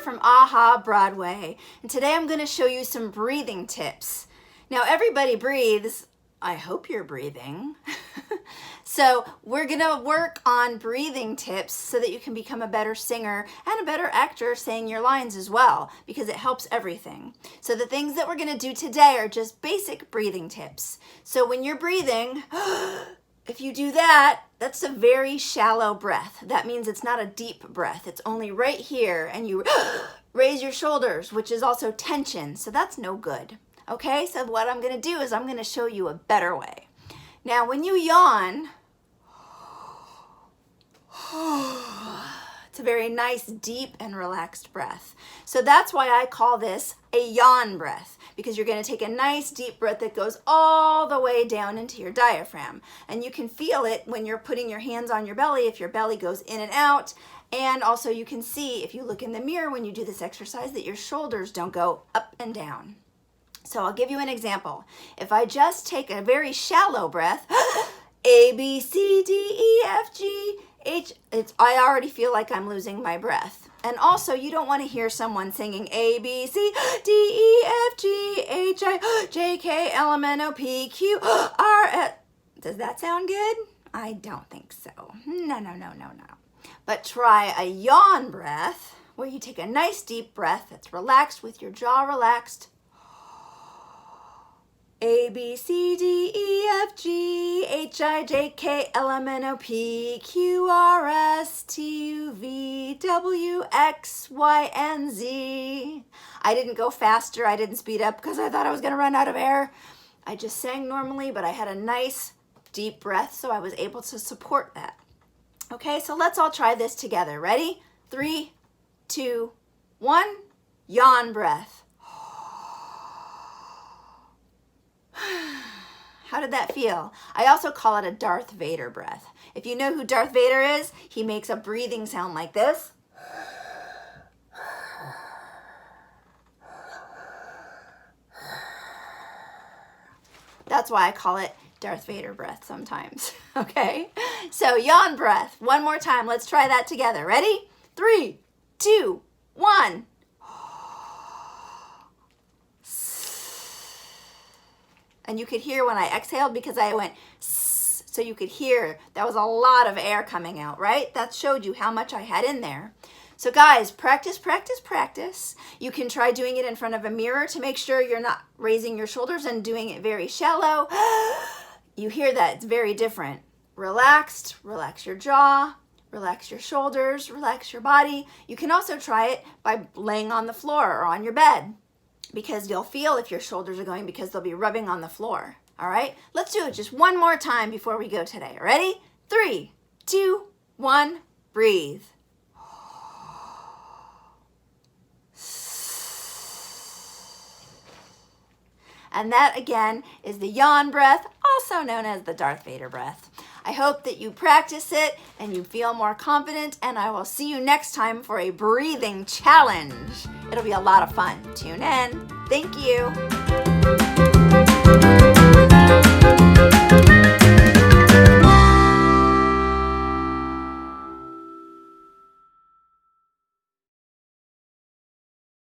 from AhHa Broadway, and today I'm going to show you some breathing tips. Now everybody breathes. I hope you're breathing. So we're going to work on breathing tips so that you can become a better singer and a better actor saying your lines as well, because it helps everything. So the things that we're going to do today are just basic breathing tips. So when you're breathing, if you do that, that's a very shallow breath. That means it's not a deep breath. It's only right here, and you raise your shoulders, which is also tension. So that's no good. Okay, so what I'm going to do is I'm going to show you a better way. Now, when you yawn, it's a very nice, deep, and relaxed breath. So that's why I call this a yawn breath, because you're going to take a nice, deep breath that goes all the way down into your diaphragm. And you can feel it when you're putting your hands on your belly, if your belly goes in and out. And also you can see, if you look in the mirror when you do this exercise, that your shoulders don't go up and down. So I'll give you an example. If I just take a very shallow breath, A, B, C, D, E, F, G, H, I already feel like I'm losing my breath. And also, you don't want to hear someone singing A, B, C, D, E, F, G, H, I, J, K, L, M, N, O, P, Q, R, S. Does that sound good? I don't think so. No. But try a yawn breath, where you take a nice deep breath that's relaxed with your jaw relaxed. A, B, C, D, E, F, G, H, I, J, K, L, M, N, O, P, Q, R, S, T, U, V, W, X, Y, and Z. I didn't go faster. I didn't speed up because I thought I was going to run out of air. I just sang normally, but I had a nice deep breath, so I was able to support that. Okay, so let's all try this together. Ready? 3, 2, 1. Yawn breath. How did that feel? I also call it a Darth Vader breath. If you know who Darth Vader is, he makes a breathing sound like this. That's why I call it Darth Vader breath sometimes. Okay? So yawn breath. One more time. Let's try that together. Ready? 3, 2, 1. And you could hear when I exhaled because I went sss, so you could hear that was a lot of air coming out, right? That showed you how much I had in there. So guys, practice, practice, practice. You can try doing it in front of a mirror to make sure you're not raising your shoulders and doing it very shallow. You hear that, it's very different. Relaxed, relax your jaw, relax your shoulders, relax your body. You can also try it by laying on the floor or on your bed, because you'll feel if your shoulders are going, because they'll be rubbing on the floor. All right, let's do it just one more time before we go today. Ready? 3, 2, 1, breathe. And that again is the yawn breath, also known as the Darth Vader breath. I hope that you practice it and you feel more confident, and I will see you next time for a breathing challenge. It'll be a lot of fun. Tune in. Thank you.